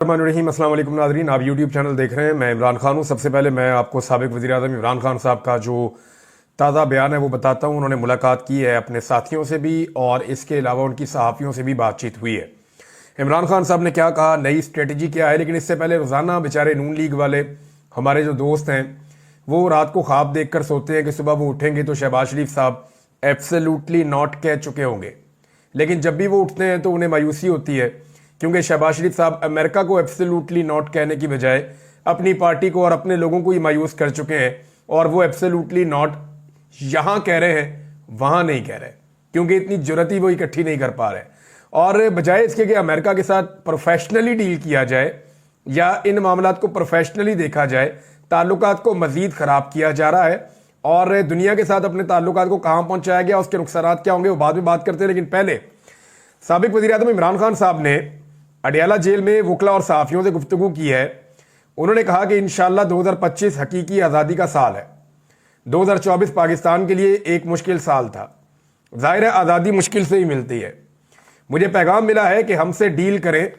रहीम अस्सलाम वालेकुम नाज़रीन, आप यूट्यूब चैनल देख रहे हैं। मैं इमरान खान हूँ। सबसे पहले मैं आपको साबिक वज़ीर-ए-आज़म इमरान खान साहब का जो ताज़ा बयान है वो बताता हूँ। उन्होंने मुलाकात की है अपने साथियों से भी और इसके अलावा उनकी सहाफ़ियों से भी बातचीत हुई है। इमरान खान साहब ने क्या कहा, नई स्ट्रेटजी क्या है, लेकिन इससे पहले रोज़ाना बेचारे नून लीग वाले हमारे जो दोस्त हैं वो रात को ख्वाब देख कर सोते हैं कि सुबह वो उठेंगे तो शहबाज शरीफ साहब एब्सोल्युटली नॉट कह चुके होंगे, लेकिन जब भी वो उठते हैं तो उन्हें मायूसी होती है क्योंकि शहबाज शरीफ साहब अमेरिका को एब्सोल्युटली नॉट कहने की बजाय अपनी पार्टी को और अपने लोगों को ही मायूस कर चुके हैं और वो एब्सोल्युटली नॉट यहां कह रहे हैं, वहां नहीं कह रहे, क्योंकि इतनी जरूरत ही वो इकट्ठी नहीं कर पा रहे। और बजाय इसके कि अमेरिका के साथ प्रोफेशनली डील किया जाए या इन मामलात को प्रोफेशनली देखा जाए, ताल्लुकात को मजीद खराब किया जा रहा है और दुनिया के साथ अपने ताल्लुकात को कहां पहुंचाया गया, उसके नुकसान क्या होंगे वो बाद में बात करते हैं। लेकिन पहले साबिक वज़ीर-ए-आज़म इमरान खान साहब ने अडियाला जेल में वकला और सहाफ़ियों से गुफ्तगू की है। उन्होंने कहा कि इंशाअल्लाह 2025 हकीकी आज़ादी का साल है। 2024 पाकिस्तान के लिए एक मुश्किल साल था। ज़ाहिर है आज़ादी मुश्किल से ही मिलती है। मुझे पैगाम मिला है कि हमसे डील करें,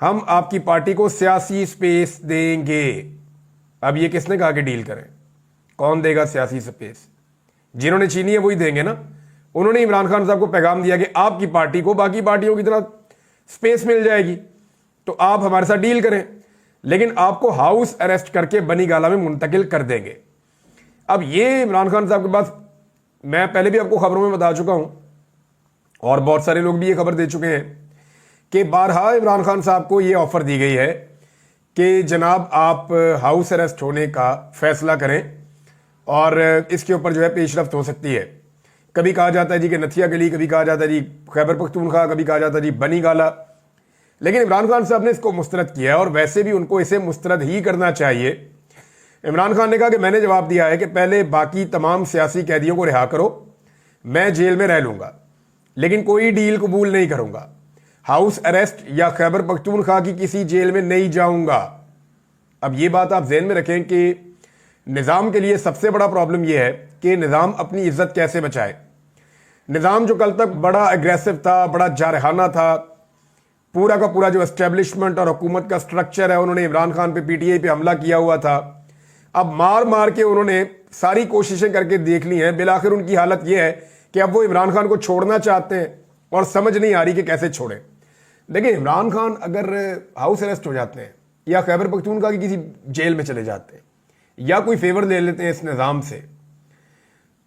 हम आपकी पार्टी को सियासी स्पेस देंगे। अब ये किसने कहा कि डील करें? कौन देगा सियासी स्पेस? जिन्होंने छीनी है वही देंगे ना। उन्होंने इमरान खान साहब को पैगाम दिया कि आपकी पार्टी को बाकी पार्टियों की तरह स्पेस मिल जाएगी तो आप हमारे साथ डील करें, लेकिन आपको हाउस अरेस्ट करके बनी गाला में मुंतकिल कर देंगे। अब ये इमरान खान साहब के पास, मैं पहले भी आपको खबरों में बता चुका हूं और बहुत सारे लोग भी ये खबर दे चुके हैं कि बारहा इमरान खान साहब को ये ऑफर दी गई है कि जनाब आप हाउस अरेस्ट होने का फैसला करें और इसके ऊपर जो है पेशरफ्त हो सकती है। कभी कहा जाता है जी कि नथिया गली, कभी कहा जाता है जी खैबर पख्तूनख्वा, कभी कहा जाता है जी बनी गाला, लेकिन इमरान खान साहब ने इसको मुस्तरद किया है और वैसे भी उनको इसे मुस्तरद ही करना चाहिए। इमरान खान ने कहा कि मैंने जवाब दिया है कि पहले बाकी तमाम सियासी कैदियों को रिहा करो, मैं जेल में रह लूंगा, लेकिन कोई डील कबूल नहीं करूंगा। हाउस अरेस्ट या खैबर पख्तूनख्वा की किसी जेल में नहीं जाऊंगा। अब ये बात आप जहन में रखें कि निज़ाम के लिए सबसे बड़ा प्रॉब्लम यह है कि निज़ाम अपनी इज्जत कैसे बचाए। निज़ाम जो कल तक बड़ा एग्रेसिव था, बड़ा जारहाना था, पूरा का पूरा जो एस्टेब्लिशमेंट और हुकूमत का स्ट्रक्चर है, उन्होंने इमरान खान पे पीटीआई पे हमला किया हुआ था। अब मार मार के उन्होंने सारी कोशिशें करके देख ली हैं, बिलाखिर उनकी हालत यह है कि अब वो इमरान खान को छोड़ना चाहते हैं और समझ नहीं आ रही कि कैसे छोड़ें। देखिए, इमरान खान अगर हाउस अरेस्ट हो जाते हैं या खैबर पख्तूनख्वा की किसी जेल में चले जाते हैं या कोई फेवर ले लेते हैं इस निज़ाम से,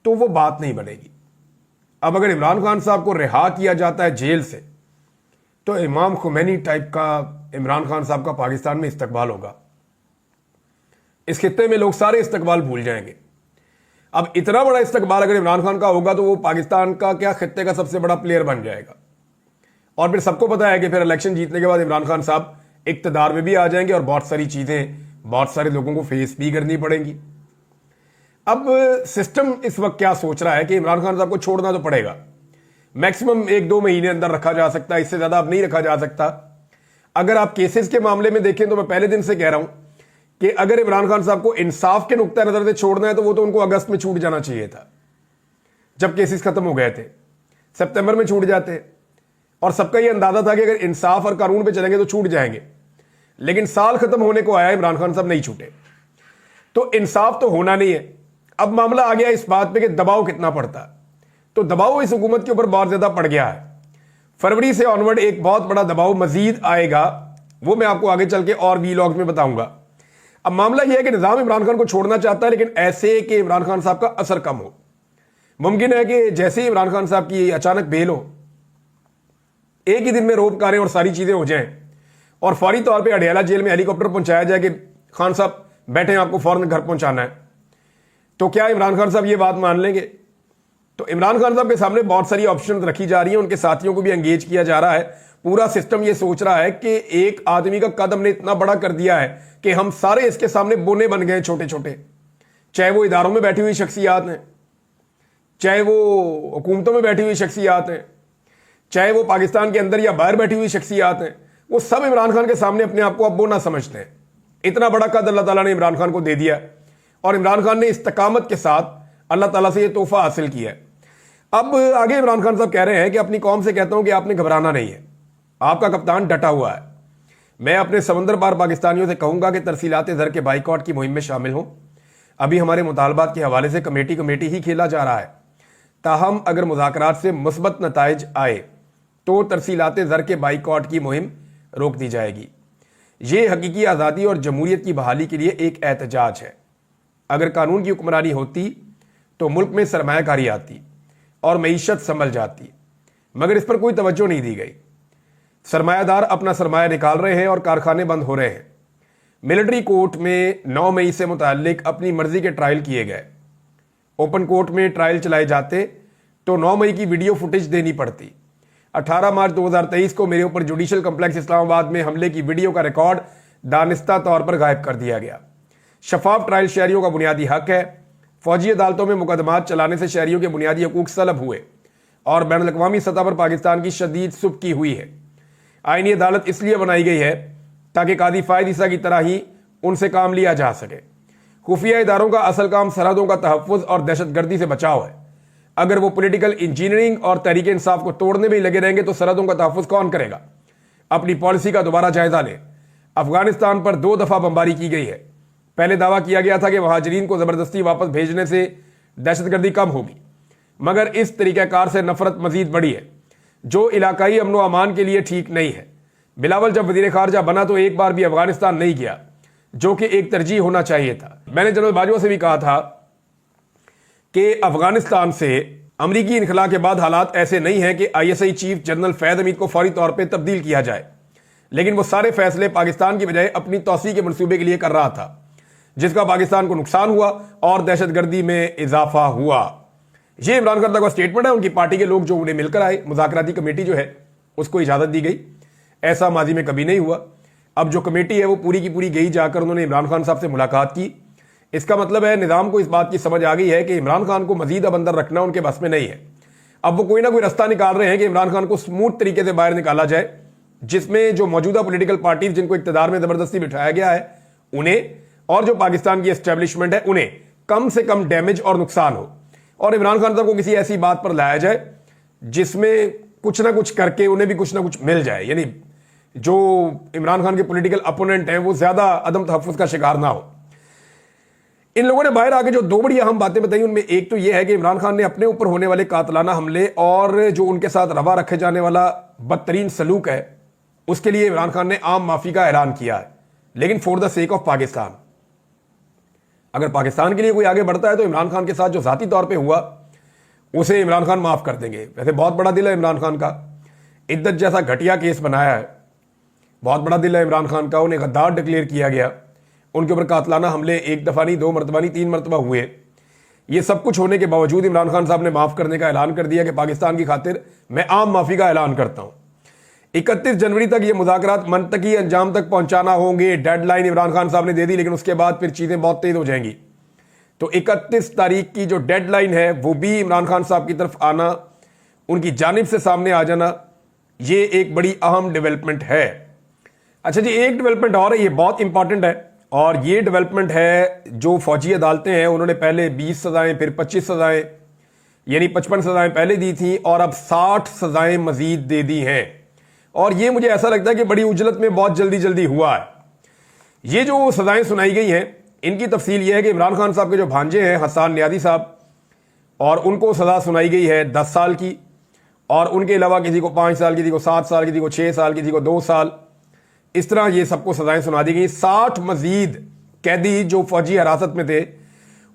तो वो बात नहीं बनेगी। अब अगर इमरान खान साहब को रिहा किया जाता है जेल से तो इमाम खुमैनी टाइप का इमरान खान साहब का पाकिस्तान में इस्तकबाल होगा। इस खित्ते में लोग सारे इस्तकबाल भूल जाएंगे। अब इतना बड़ा इस्तकबाल अगर इमरान खान का होगा तो वो पाकिस्तान का क्या खित्ते का सबसे बड़ा प्लेयर बन जाएगा। और फिर सबको पता है कि फिर इलेक्शन जीतने के बाद इमरान खान साहब इक्तदार में भी आ जाएंगे और बहुत सारी चीजें बहुत सारे लोगों को फेस भी करनी पड़ेंगी। अब सिस्टम इस वक्त क्या सोच रहा है कि इमरान खान साहब को छोड़ना तो पड़ेगा, मैक्सिमम 1-2 महीने अंदर रखा जा सकता है, इससे ज्यादा अब नहीं रखा जा सकता। अगर आप केसेस के मामले में देखें तो मैं पहले दिन से कह रहा हूं कि अगर इमरान खान साहब को इंसाफ के नुक्ता नजर से छोड़ना है तो वो तो उनको अगस्त में छूट जाना चाहिए था, जब केसेस खत्म हो गए थे। सितंबर में छूट जाते और सबका यह अंदाजा था कि अगर इंसाफ और कानून पे चलेंगे तो छूट जाएंगे, लेकिन साल खत्म होने को आया, इमरान खान साहब नहीं छूटे, तो इंसाफ तो होना नहीं है। अब मामला आ गया इस बात पे कि दबाव कितना पड़ता, तो दबाव इस हुकूमत के ऊपर बहुत ज्यादा पड़ गया है। फरवरी से ऑनवर्ड एक बहुत बड़ा दबाव मजीद आएगा, वो मैं आपको आगे चल के और वीलॉग्स में बताऊंगा। अब मामला यह है कि निजाम इमरान खान को छोड़ना चाहता है, लेकिन ऐसे कि इमरान खान साहब का असर कम हो। मुमकिन है कि जैसे ही इमरान खान साहब की अचानक बेल हो, एक ही दिन में रोपकारें और सारी चीजें हो जाएं और फौरी तौर पर अडियाला जेल में हेलीकॉप्टर पहुंचाया जाए कि खान साहब बैठे, आपको फौरन घर पहुंचाना है, तो क्या इमरान खान साहब ये बात मान लेंगे? तो इमरान खान साहब के सामने बहुत सारी ऑप्शंस रखी जा रही हैं, उनके साथियों को भी एंगेज किया जा रहा है। पूरा सिस्टम ये सोच रहा है कि एक आदमी का कद हमने इतना बड़ा कर दिया है कि हम सारे इसके सामने बोने बन गए छोटे छोटे, चाहे वो इदारों में बैठी हुई शख्सियात हैं, चाहे वो हुकूमतों में बैठी हुई शख्सियात हैं, चाहे वो पाकिस्तान के अंदर या बाहर बैठी हुई शख्सियात हैं, वो सब इमरान खान के सामने अपने आप को अब बोना समझते हैं। इतना बड़ा कद अल्लाह ताला ने इमरान खान को दे दिया और इमरान खान ने इस्तकामत के साथ अल्लाह ताला से यह तोहफा हासिल किया है। अब आगे इमरान खान साहब कह रहे हैं कि अपनी कौम से कहता हूं कि आपने घबराना नहीं है, आपका कप्तान डटा हुआ है। मैं अपने समंदर पार पाकिस्तानियों से कहूंगा कि तरसीलात ज़र के बाइकआउट की मुहिम में शामिल हों। अभी हमारे मुतालबात के हवाले से कमेटी कमेटी ही खेला जा रहा है। ताहम अगर मुज़ाकरात से मुस्बत नताइज आए तो तरसीलात ज़र के बाइकआउट की मुहिम रोक दी जाएगी। ये हकीकी आज़ादी और जमहूरियत की बहाली के लिए एक एहतजाज है। अगर कानून की हुक्मरानी होती तो मुल्क में सरमायाकारी आती और मईशत संभल जाती, मगर इस पर कोई तवज्जो नहीं दी गई। सरमायादार अपना सरमाया निकाल रहे हैं और कारखाने बंद हो रहे हैं। मिलिट्री कोर्ट में 9 मई से मुताल्लिक अपनी मर्जी के ट्रायल किए गए। ओपन कोर्ट में ट्रायल चलाए जाते तो 9 मई की वीडियो फुटेज देनी पड़ती। 18 मार्च 2023 को मेरे ऊपर जुडिशल कम्प्लेक्स इस्लामाबाद में हमले की वीडियो का रिकॉर्ड दानिस्ता तौर पर गायब कर दिया गया। शफाफ ट्रायल शहरियों का बुनियादी हक है। फौजी अदालतों में मुकदमात चलाने से शहरियों के बुनियादी हकूक सलब हुए और बैनुल अक़वामी सतह पर पाकिस्तान की शदीद सुबकी हुई है। आईनी अदालत इसलिए बनाई गई है ताकि कादी फायद ईसा की तरह ही उनसे काम लिया जा सके। खुफिया इदारों का असल काम सरहदों का तहफ़्फ़ुज़ और दहशतगर्दी से बचाव है। अगर वो पॉलिटिकल इंजीनियरिंग और तहरीक इंसाफ को तोड़ने में ही लगे रहेंगे तो सरहदों का तहफ़्फ़ुज़ कौन करेगा? अपनी पॉलिसी का दोबारा जायजा लें। अफगानिस्तान पर 2 दफ़ा बमबारी की गई है। पहले दावा किया गया था कि महाजरीन को ज़बरदस्ती वापस भेजने से दहशतगर्दी कम होगी, मगर इस तरीक़ाकार से नफरत मजीद बढ़ी है जो इलाकाई अमन व अमान के लिए ठीक नहीं है। बिलावल जब वज़ीर ख़ारजा बना तो एक बार भी अफगानिस्तान नहीं गया, जो कि एक तरजीह होना चाहिए था। मैंने जनरल बाजवा से भी कहा था कि अफगानिस्तान से अमरीकी इनखला के बाद हालात ऐसे नहीं हैं कि ISI चीफ जनरल फैद हमीद को फौरी तौर पर तब्दील किया जाए, लेकिन वो सारे फैसले पाकिस्तान की बजाय अपनी तौसी के मनसूबे के लिए कर रहा था, जिसका पाकिस्तान को नुकसान हुआ और दहशतगर्दी में इजाफा हुआ। ये इमरान खान का स्टेटमेंट है। उनकी पार्टी के लोग जो उन्हें मिलकर आए, मुज़ाकराती कमेटी जो है उसको इजाज़त दी गई। ऐसा माजी में कभी नहीं हुआ। अब जो कमेटी है वो पूरी की पूरी गई, जाकर उन्होंने इमरान खान साहब से मुलाकात की। इसका मतलब है निज़ाम को इस बात की समझ आ गई है कि इमरान खान को मजीद अब अंदर रखना उनके बस में नहीं है। अब वो कोई ना कोई रास्ता निकाल रहे हैं कि इमरान खान को स्मूथ तरीके से बाहर निकाला जाए, जिसमें जो मौजूदा पॉलिटिकल पार्टीज जिनको इक़्तिदार में ज़बरदस्ती बिठाया गया है उन्हें, और जो पाकिस्तान की एस्टेब्लिशमेंट है उन्हें कम से कम डैमेज और नुकसान हो, और इमरान खान साहब को किसी ऐसी बात पर लाया जाए जिसमें कुछ ना कुछ करके उन्हें भी कुछ ना कुछ मिल जाए, यानी जो इमरान खान के पॉलिटिकल अपोनेंट हैं वो ज्यादा अदम तहफ़्फ़ुज़ का शिकार ना हो। इन लोगों ने बाहर आके जो 2 बड़ी अहम बातें बताई, उनमें एक तो यह है कि इमरान खान ने अपने ऊपर होने वाले कातलाना हमले और जो उनके साथ रवा रखे जाने वाला बदतरीन सलूक है उसके लिए इमरान खान ने आम माफी का ऐलान किया है, लेकिन for the sake of Pakistan. अगर पाकिस्तान के लिए कोई आगे बढ़ता है तो इमरान खान के साथ जो जाती तौर पे हुआ उसे इमरान खान माफ कर देंगे। वैसे बहुत बड़ा दिल है इमरान खान का, इद्दत जैसा घटिया केस बनाया है, बहुत बड़ा दिल है इमरान खान का। उन्हें गद्दार डिक्लेयर किया गया, उनके ऊपर कातलाना हमले 1 दफ़ा नहीं 2 मरतबा नहीं 3 मरतबा हुए। ये सब कुछ होने के बावजूद इमरान खान साहब ने माफ करने का ऐलान कर दिया कि पाकिस्तान की खातिर मैं आम माफी का ऐलान करता हूं। 31 जनवरी तक ये मुज़ाकरात मंतकी अंजाम तक पहुंचाना होंगे, डेडलाइन इमरान खान साहब ने दे दी, लेकिन उसके बाद फिर चीज़ें बहुत तेज़ हो जाएंगी। तो 31 तारीख की जो डेडलाइन है वो भी इमरान खान साहब की तरफ आना, उनकी जानिब से सामने आ जाना, ये एक बड़ी अहम डेवलपमेंट है। अच्छा जी, एक डेवलपमेंट और है, ये बहुत इंपॉर्टेंट है, और ये डेवलपमेंट है जो फौजी अदालतें हैं उन्होंने पहले 20 सजाएं फिर 25 सजाएं यानी 55 सजाएं पहले दी थी और अब 60 सजाएं मजीद दे दी हैं। और ये मुझे ऐसा लगता है कि बड़ी उजलत में बहुत जल्दी जल्दी हुआ है। ये जो सजाएं सुनाई गई हैं इनकी तफसील ये है कि इमरान खान साहब के जो भांजे हैं हसन नियाज़ी साहब, और उनको सजा सुनाई गई है 10 साल की, और उनके अलावा किसी को 5 साल, किसी को 7 साल, किसी को 6 साल, किसी को 2 साल, इस तरह ये सबको सजाएं सुना दी गई। 60 मजीद कैदी जो फौजी हिरासत में थे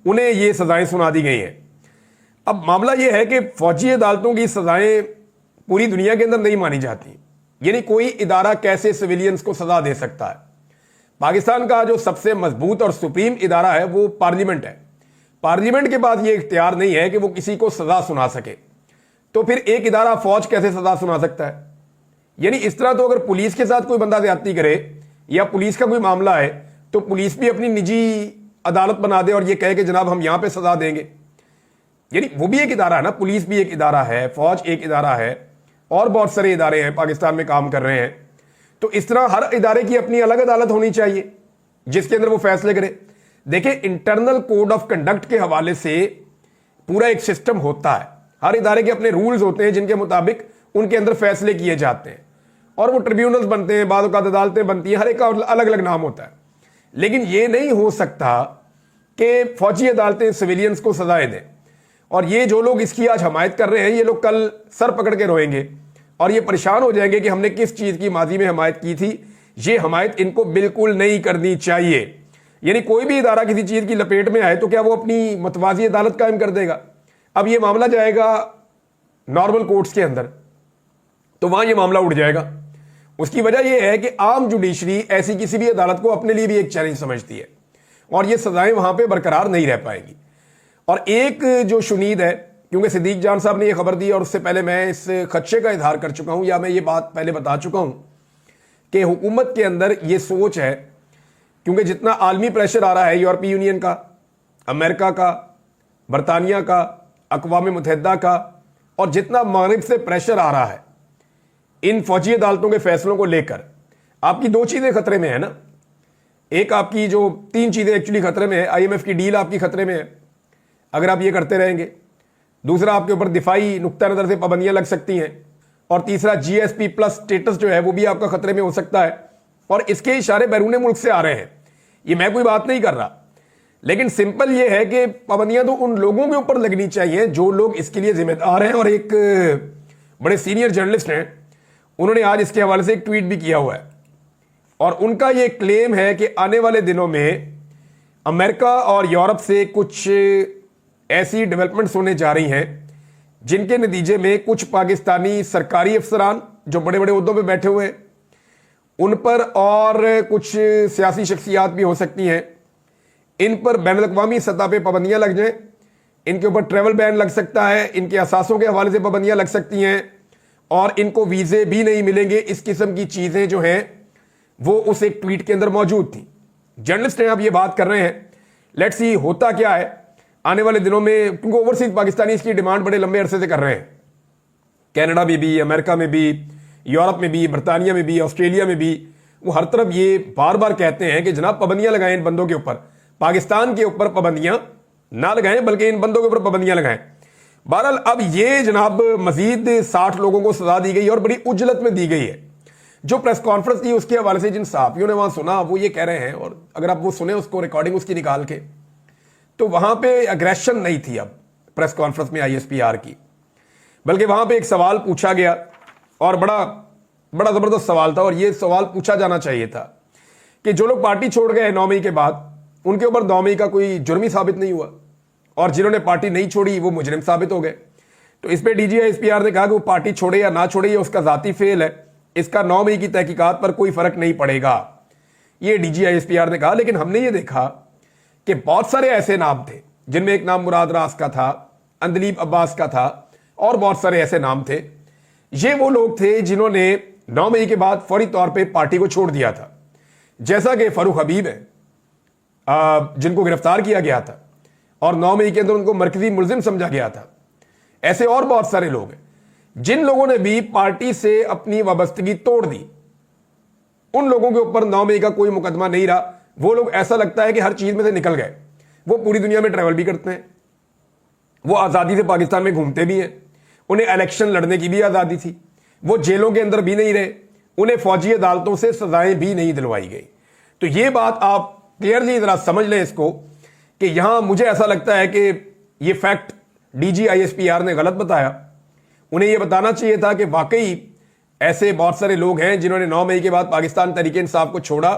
उन्हें ये सजाएं सुना दी गई हैं। अब मामला ये है कि फौजी अदालतों की सजाएं पूरी दुनिया के अंदर नहीं मानी जाती, यानी कोई इदारा कैसे सिविलियंस को सजा दे सकता है। पाकिस्तान का जो सबसे मजबूत और सुप्रीम इदारा है वो पार्लियामेंट है। पार्लियामेंट के पास ये इख्तियार नहीं है कि वो किसी को सजा सुना सके, तो फिर एक इदारा फौज कैसे सजा सुना सकता है? यानी इस तरह तो अगर पुलिस के साथ कोई बंदा ज्यादती करे या पुलिस का कोई मामला है तो पुलिस भी अपनी निजी अदालत बना दे और ये कहे कि जनाब हम यहां पे सजा देंगे। यानी वो भी एक इदारा है ना, पुलिस भी एक इदारा है, फौज एक इदारा है, और बहुत सारे इदारे हैं पाकिस्तान में काम कर रहे हैं। तो इस तरह हर इदारे की अपनी अलग अदालत होनी चाहिए जिसके अंदर वो फैसले करे। देखिए, इंटरनल कोड ऑफ कंडक्ट के हवाले से पूरा एक सिस्टम होता है, हर इदारे के अपने रूल्स होते हैं जिनके मुताबिक उनके अंदर फैसले किए जाते हैं। और वो ट्रिब्यूनल्स बनते हैं, बाद औक़ात अदालतें बनती हैं, हर एक का अलग अलग नाम होता है। लेकिन ये नहीं हो सकता कि फौजी अदालतें सिविलियंस को सजाएं दें, और ये जो लोग इसकी आज हमायत कर रहे हैं ये लोग कल सर पकड़ के रोएंगे और ये परेशान हो जाएंगे कि हमने किस चीज़ की माजी में हमायत की थी। ये हमायत इनको बिल्कुल नहीं करनी चाहिए। यानी कोई भी इदारा किसी चीज़ की लपेट में आए तो क्या वो अपनी मतवाजी अदालत कायम कर देगा? अब ये मामला जाएगा नॉर्मल कोर्ट्स के अंदर, तो वहां ये मामला उठ जाएगा। उसकी वजह यह है कि आम जुडिशरी ऐसी किसी भी अदालत को अपने लिए भी एक चैलेंज समझती है और ये सजाएं वहां पे बरकरार नहीं रह पाएंगी। और एक जो शुनीद है, क्योंकि सिद्दीक जान साहब ने यह खबर दी और उससे पहले मैं इस खदशे का इजहार कर चुका हूं, या मैं ये बात पहले बता चुका हूं कि हुकूमत के अंदर ये सोच है, क्योंकि जितना आलमी प्रेशर आ रहा है यूरोपीय यूनियन का, अमेरिका का, बरतानिया का, अक़वाम मुत्तहिदा का, और जितना मगरिब से प्रेशर आ रहा है इन फौजी अदालतों के फैसलों को लेकर, आपकी दो चीज़ें खतरे में है ना। एक आपकी जो तीन चीज़ें एक्चुअली खतरे में है, IMF की डील आपकी खतरे में है अगर आप ये करते रहेंगे। दूसरा, आपके ऊपर दिफाई नुक्ता नज़र से पाबंदियां लग सकती हैं। और तीसरा, GSP+ स्टेटस जो है वो भी आपका खतरे में हो सकता है। और इसके इशारे बैरून मुल्क से आ रहे हैं। ये मैं कोई बात नहीं कर रहा, लेकिन सिंपल ये है कि पाबंदियां तो उन लोगों के ऊपर लगनी चाहिए जो लोग इसके लिए जिम्मेदार हैं। और एक बड़े सीनियर जर्नलिस्ट हैं, उन्होंने आज इसके हवाले से एक ट्वीट भी किया हुआ है और उनका ये क्लेम है कि आने वाले दिनों में अमेरिका और यूरोप से कुछ ऐसी डेवलपमेंट्स होने जा रही हैं जिनके नतीजे में कुछ पाकिस्तानी सरकारी अफसरान जो बड़े बड़े ओहदों पे बैठे हुए हैं उन पर, और कुछ सियासी शख्सियात भी हो सकती हैं, इन पर बैनुल-अक़वामी सतह पे पाबंदियां लग जाएं। इनके ऊपर ट्रैवल बैन लग सकता है, इनके असासों के हवाले से पाबंदियां लग सकती हैं और इनको वीज़े भी नहीं मिलेंगे। इस किस्म की चीज़ें जो हैं वो उस एक ट्वीट के अंदर मौजूद थी। जर्नलिस्ट हैं अब ये बात कर रहे हैं। लेट्स सी होता क्या है आने वाले दिनों में, क्योंकि ओवरसीज पाकिस्तानी इसकी डिमांड बड़े लंबे अरसे से कर रहे हैं। कनाडा में भी, अमेरिका में भी, यूरोप में भी, बरतानिया में भी, ऑस्ट्रेलिया में भी, वो हर तरफ ये बार बार कहते हैं कि जनाब पाबंदियां लगाएं इन बंदों के ऊपर, पाकिस्तान के ऊपर पाबंदियां ना लगाएं बल्कि इन बंदों के ऊपर पाबंदियां लगाएं। बहरहाल अब ये जनाब मजीद 60 लोगों को सजा दी गई और बड़ी उजलत में दी गई है। जो प्रेस कॉन्फ्रेंस थी उसके हवाले से जिन सहाफियों ने वहां सुना वो ये कह रहे हैं, और अगर आप वो सुने उसको रिकॉर्डिंग उसकी निकाल के, तो वहां पे अग्रेशन नहीं थी अब प्रेस कॉन्फ्रेंस में ISPR की, बल्कि वहां पे एक सवाल पूछा गया और बड़ा बड़ा जबरदस्त सवाल था। और ये सवाल पूछा जाना चाहिए था कि जो लोग पार्टी छोड़ गए 9 मई के बाद, उनके ऊपर 9 मई का कोई जुर्म ही साबित नहीं हुआ, और जिन्होंने पार्टी नहीं छोड़ी वो मुजरिम साबित हो गए। तो इस पर DG ISPR ने कहा कि वो पार्टी छोड़े या ना छोड़े ये उसका जाती फेल है, इसका 9 मई की तहकीकात पर कोई फर्क नहीं पड़ेगा, ये DG ISPR ने कहा। लेकिन हमने ये देखा कि बहुत सारे ऐसे नाम थे जिनमें एक नाम मुराद रास का था, अंदलीब अब्बास का था, और बहुत सारे ऐसे नाम थे। ये वो लोग थे जिन्होंने 9 मई के बाद फौरी तौर पे पार्टी को छोड़ दिया था, जैसा कि फारूक हबीब है जिनको गिरफ्तार किया गया था और 9 मई के अंदर उनको मरकजी मुलजिम समझा गया था। ऐसे और बहुत सारे लोग हैं जिन लोगों ने भी पार्टी से अपनी वाबस्तगी तोड़ दी। उन लोगों के ऊपर 9 मई का कोई मुकदमा नहीं रहा। वो लोग ऐसा लगता है कि हर चीज में से निकल गए। वो पूरी दुनिया में ट्रैवल भी करते हैं, वो आज़ादी से पाकिस्तान में घूमते भी हैं, उन्हें इलेक्शन लड़ने की भी आज़ादी थी, वो जेलों के अंदर भी नहीं रहे, उन्हें फौजी अदालतों से सजाएं भी नहीं दिलवाई गई। तो ये बात आप क्लियरली जरा समझ लें इसको, कि यहां मुझे ऐसा लगता है कि ये फैक्ट DG ISPR ने गलत बताया। उन्हें यह बताना चाहिए था कि वाकई ऐसे बहुत सारे लोग हैं जिन्होंने 9 मई के बाद पाकिस्तान तहरीक इंसाफ को छोड़ा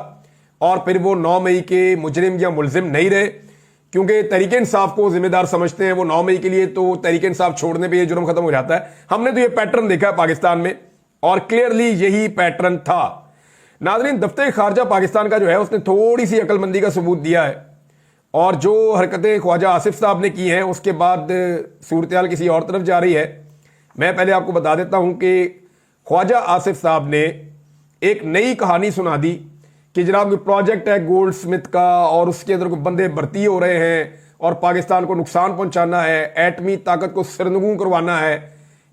और फिर वो 9 मई के मुजरिम या मुलजिम नहीं रहे, क्योंकि तहरीक इंसाफ को जिम्मेदार समझते हैं। वो 9 मई के लिए तो तहरीक इंसाफ छोड़ने पे ये जुर्म खत्म हो जाता है। हमने तो ये पैटर्न देखा है पाकिस्तान में और क्लियरली यही पैटर्न था। नाज़रीन, दफ्तर खारजा पाकिस्तान का जो है उसने थोड़ी सी अक्लमंदी का सबूत दिया है, और जो हरकतें ख्वाजा आसिफ साहब ने की हैं उसके बाद सूरत किसी और तरफ जा रही है। मैं पहले आपको बता देता हूं कि ख्वाजा आसिफ साहब ने एक नई कहानी सुना दी कि जनाब कोई प्रोजेक्ट है गोल्ड स्मिथ का और उसके अंदर कोई बंदे भर्ती हो रहे हैं और पाकिस्तान को नुकसान पहुंचाना है, एटमी ताकत को सरनगू करवाना है।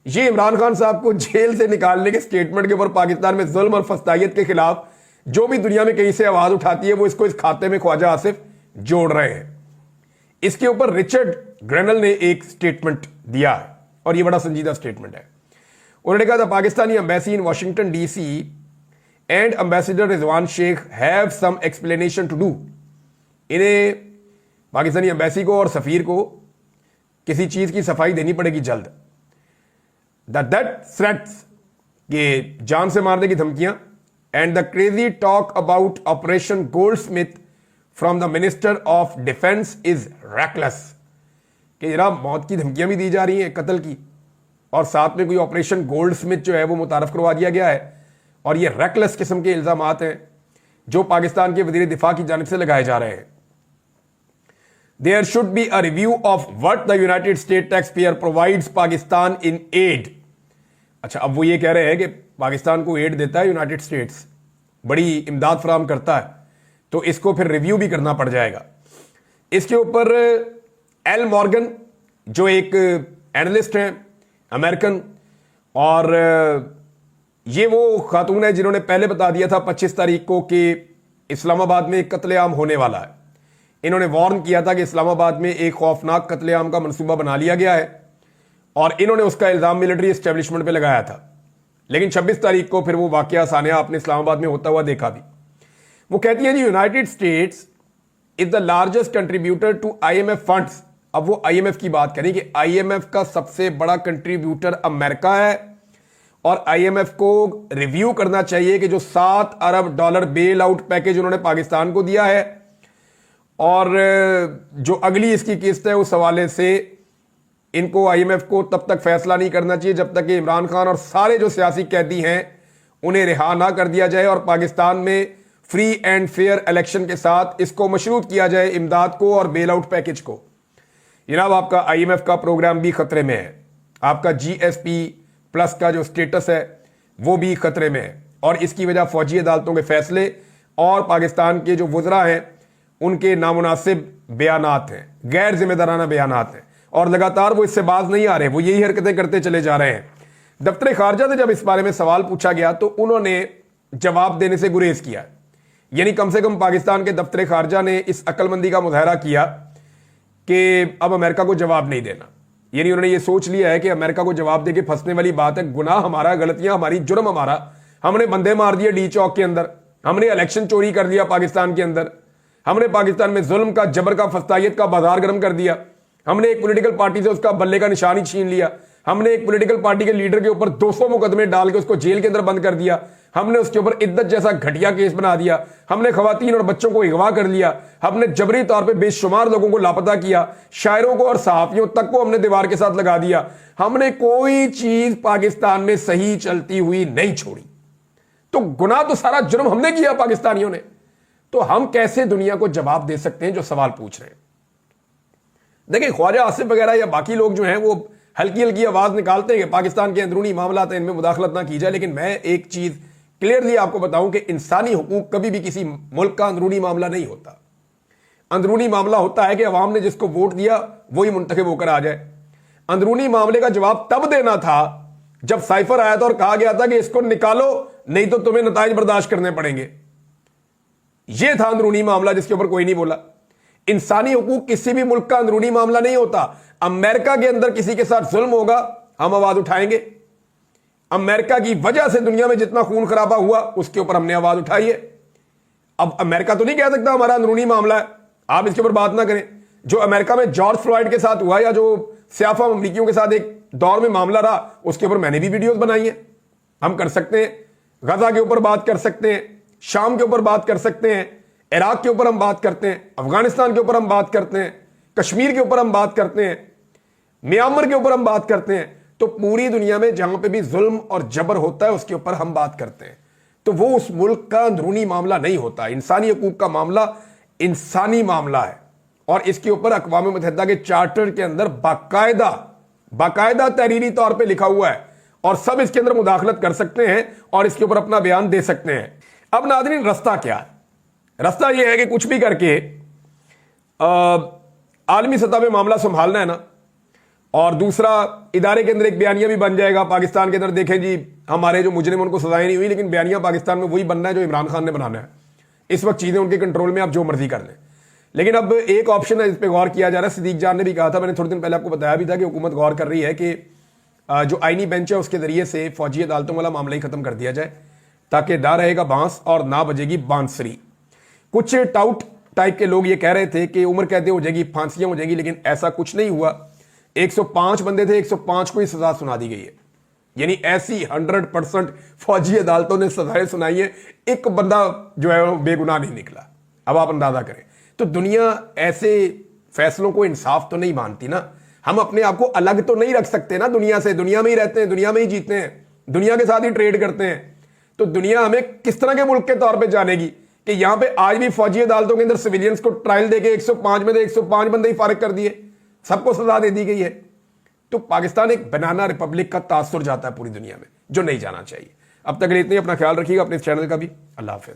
ये इमरान खान साहब को जेल से निकालने के स्टेटमेंट के ऊपर पाकिस्तान में जुल्म और फस्तायत के खिलाफ जो भी दुनिया में कहीं से आवाज उठाती है वो इसको इस खाते में ख्वाजा आसिफ जोड़ रहे हैं। इसके ऊपर रिचर्ड ग्रेनल ने एक स्टेटमेंट दिया है और ये बड़ा संजीदा स्टेटमेंट है। उन्होंने कहा था Pakistani embassy in Washington DC and ambassador Rizwan Sheikh have some explanation to do. इन्हें पाकिस्तानी एम्बेसी को और सफीर को किसी चीज की सफाई देनी पड़ेगी जल्द। दैट थ्रेट्स के जान से मारने की धमकियां and the crazy talk about operation Goldsmith from the minister of defence is reckless. कि जनाब मौत की धमकियां भी दी जा रही हैं कत्ल की, और साथ में कोई ऑपरेशन गोल्डस्मिथ जो है वो मुतारफ करवा दिया गया है, और ये रैकलेस किस्म के इल्जामात हैं जो पाकिस्तान के वजीर दिफा की जानिब से लगाए जा रहे हैं। There should be a review of what the United State taxpayer provides Pakistan in aid. अच्छा, अब वो ये कह रहे हैं कि पाकिस्तान को एड देता है यूनाइटेड स्टेट्स, बड़ी इमदाद फराम करता है, तो इसको फिर रिव्यू भी करना पड़ जाएगा। इसके ऊपर एल मॉर्गन जो एक एनालिस्ट हैं अमेरिकन, और ये वो खातून है जिन्होंने पहले बता दिया था 25 तारीख को कि इस्लामाबाद में एक कत्लेआम होने वाला है। इन्होंने वार्न किया था कि इस्लामाबाद में एक खौफनाक कत्लेआम का मंसूबा बना लिया गया है, और इन्होंने उसका इल्जाम मिलिट्री एस्टेब्लिशमेंट पे लगाया था। लेकिन 26 तारीख को फिर वो वाकया सानिया आपने इस्लामाबाद में होता हुआ देखा भी। वो कहती है जी United States is the largest contributor to IMF funds. अब वो IMF की बात करें कि IMF का सबसे बड़ा कंट्रीब्यूटर अमेरिका है, और IMF को रिव्यू करना चाहिए कि जो $7 अरब बेल आउट पैकेज उन्होंने पाकिस्तान को दिया है, और जो अगली इसकी किस्त है उस हवाले से इनको IMF को तब तक फैसला नहीं करना चाहिए जब तक कि इमरान खान और सारे जो सियासी कैदी हैं उन्हें रिहा ना कर दिया जाए, और पाकिस्तान में फ्री एंड फेयर इलेक्शन के साथ इसको मशरूत किया जाए, इमदाद को और बेल आउट पैकेज को। जनाब आपका IMF का प्रोग्राम भी खतरे में है, आपका GSP प्लस का जो स्टेटस है वो भी खतरे में है, और इसकी वजह फौजी अदालतों के फैसले और पाकिस्तान के जो वज़रा हैं उनके नामुनासिब बयानात हैं, गैर जिम्मेदाराना बयानात हैं, और लगातार वो इससे बाज नहीं आ रहे, वो यही हरकतें करते चले जा रहे हैं। दफ्तर खारजा से जब इस बारे में सवाल पूछा गया तो उन्होंने जवाब देने से गुरेज किया, यानी कम से कम पाकिस्तान के दफ्तर खारजा ने इस अक्लमंदी का मुजाहरा किया कि अब अमेरिका को जवाब नहीं देना। यानी उन्होंने ये सोच लिया है कि अमेरिका को जवाब देके फंसने वाली बात है, गुनाह हमारा, गलतियां हमारी, जुर्म हमारा, हमने बंदे मार दिए डी चौक के अंदर, हमने इलेक्शन चोरी कर लिया पाकिस्तान के अंदर, हमने पाकिस्तान में जुल्म का, जबर का, फस्तायत का बाजार गर्म कर दिया, हमने एक पॉलिटिकल पार्टी से उसका बल्ले का निशान ही छीन लिया, हमने एक पॉलिटिकल पार्टी के लीडर के ऊपर 200 मुकदमे डाल के उसको जेल के अंदर बंद कर दिया, हमने उसके ऊपर इद्दत जैसा घटिया केस बना दिया, हमने खवातीन और बच्चों को अगवा कर लिया, हमने जबरी तौर पे बेशुमार लोगों को लापता किया, शायरों को और सहाफियों तक को हमने दीवार के साथ लगा दिया, हमने कोई चीज पाकिस्तान में सही चलती हुई नहीं छोड़ी। तो गुनाह तो सारा जुर्म हमने किया पाकिस्तानियों ने, तो हम कैसे दुनिया को जवाब दे सकते हैं जो सवाल पूछ रहे हैं। देखिए ख्वाजा आसिफ वगैरह या बाकी लोग जो हैं वो हल्की हल्की आवाज निकालते हैं कि पाकिस्तान के अंदरूनी मामला है, इनमें मुदाखलत ना की जाए, लेकिन मैं एक चीज क्लियरली आपको बताऊं कि इंसानी हुकूक कभी भी किसी मुल्क का अंदरूनी मामला नहीं होता। अंदरूनी मामला होता है कि अवाम ने जिसको वोट दिया वही मुंतखब होकर आ जाए। अंदरूनी मामले का जवाब तब देना था जब साइफर आया था और कहा गया था कि इसको निकालो नहीं तो तुम्हें नताइज बर्दाश्त करने पड़ेंगे। यह था अंदरूनी मामला जिसके ऊपर कोई नहीं बोला। इंसानी हुकूक किसी भी मुल्क का अंदरूनी मामला नहीं होता। अमेरिका के अंदर किसी के साथ जुल्म होगा, हम आवाज उठाएंगे। अमेरिका की वजह से दुनिया में जितना खून खराबा हुआ उसके ऊपर हमने आवाज उठाई है। अब अमेरिका तो नहीं कह सकता हमारा अंदरूनी मामला है, आप इसके ऊपर बात ना करें। जो अमेरिका में जॉर्ज फ्लॉयड के साथ हुआ या जो सियाफा अमरीकियों के साथ एक दौर में मामला रहा, उसके ऊपर मैंने भी वीडियोस बनाई है। हम कर सकते हैं, गजा के ऊपर बात कर सकते हैं, शाम के ऊपर बात कर सकते हैं, इराक के ऊपर हम बात करते हैं, अफगानिस्तान के ऊपर हम बात करते हैं, कश्मीर के ऊपर हम बात करते हैं, म्यांमार के ऊपर हम बात करते हैं। तो पूरी दुनिया में जहां पे भी जुल्म और जबर होता है उसके ऊपर हम बात करते हैं। तो वो उस मुल्क का अंदरूनी मामला नहीं होता। इंसानी हकूक का मामला इंसानी मामला है, और इसके ऊपर अक़वाम मुत्तहिदा के चार्टर के अंदर बाकायदा तहरीरी तौर पर लिखा हुआ है, और सब इसके अंदर मुदाखलत कर सकते हैं और इसके ऊपर अपना बयान दे सकते हैं। अब नाज़रीन, रास्ता क्या है? रास्ता यह है कि कुछ भी करके आलमी सतह पे मामला संभालना है ना, और दूसरा इदारे के अंदर एक बयानिया भी बन जाएगा। पाकिस्तान के अंदर देखें जी, हमारे जो मुजरिम उनको सजाएं नहीं हुई, लेकिन बयानिया पाकिस्तान में वही बनना है जो इमरान खान ने बनाना है। इस वक्त चीजें उनके कंट्रोल में, आप जो मर्जी कर लें। लेकिन अब एक ऑप्शन है, इस पर गौर किया जा रहा है। सिद्दीक जान ने भी कहा था, मैंने थोड़े दिन पहले आपको बताया भी था कि हुकूमत गौर कर रही है कि जो आईनी बेंच है उसके जरिए से फौजी अदालतों वाला मामला ही खत्म कर दिया जाए, ताकि ना रहेगा बांस और ना बजेगी बांसुरी। कुछ टाउट टाइप के लोग ये कह रहे थे कि उम्र कैद हो जाएगी, फांसियां हो जाएगी, लेकिन ऐसा कुछ नहीं हुआ। 105 बंदे थे, 105 को ही सजा सुना दी गई है। यानी ऐसी 100% फौजी अदालतों ने सजाएं सुनाई है, एक बंदा जो है वो बेगुनाह नहीं निकला। अब आप अंदाजा करें, तो दुनिया ऐसे फैसलों को इंसाफ तो नहीं मानती ना। हम अपने आप को अलग तो नहीं रख सकते ना दुनिया से, दुनिया में ही रहते हैं, दुनिया में ही जीते हैं, दुनिया के साथ ही ट्रेड करते हैं। तो दुनिया हमें किस तरह के मुल्क के तौर पे जानेगी कि यहां पे आज भी फौजी अदालतों के अंदर सिविलियंस को ट्रायल देके 105 में 105 बंदे ही फारिग कर दिए, सबको सजा दे दी गई है। तो पाकिस्तान एक बनाना रिपब्लिक का तासुर जाता है पूरी दुनिया में, जो नहीं जाना चाहिए। अब तक इतनी, अपना ख्याल रखिएगा, अपने चैनल का भी। अल्लाह हाफिज।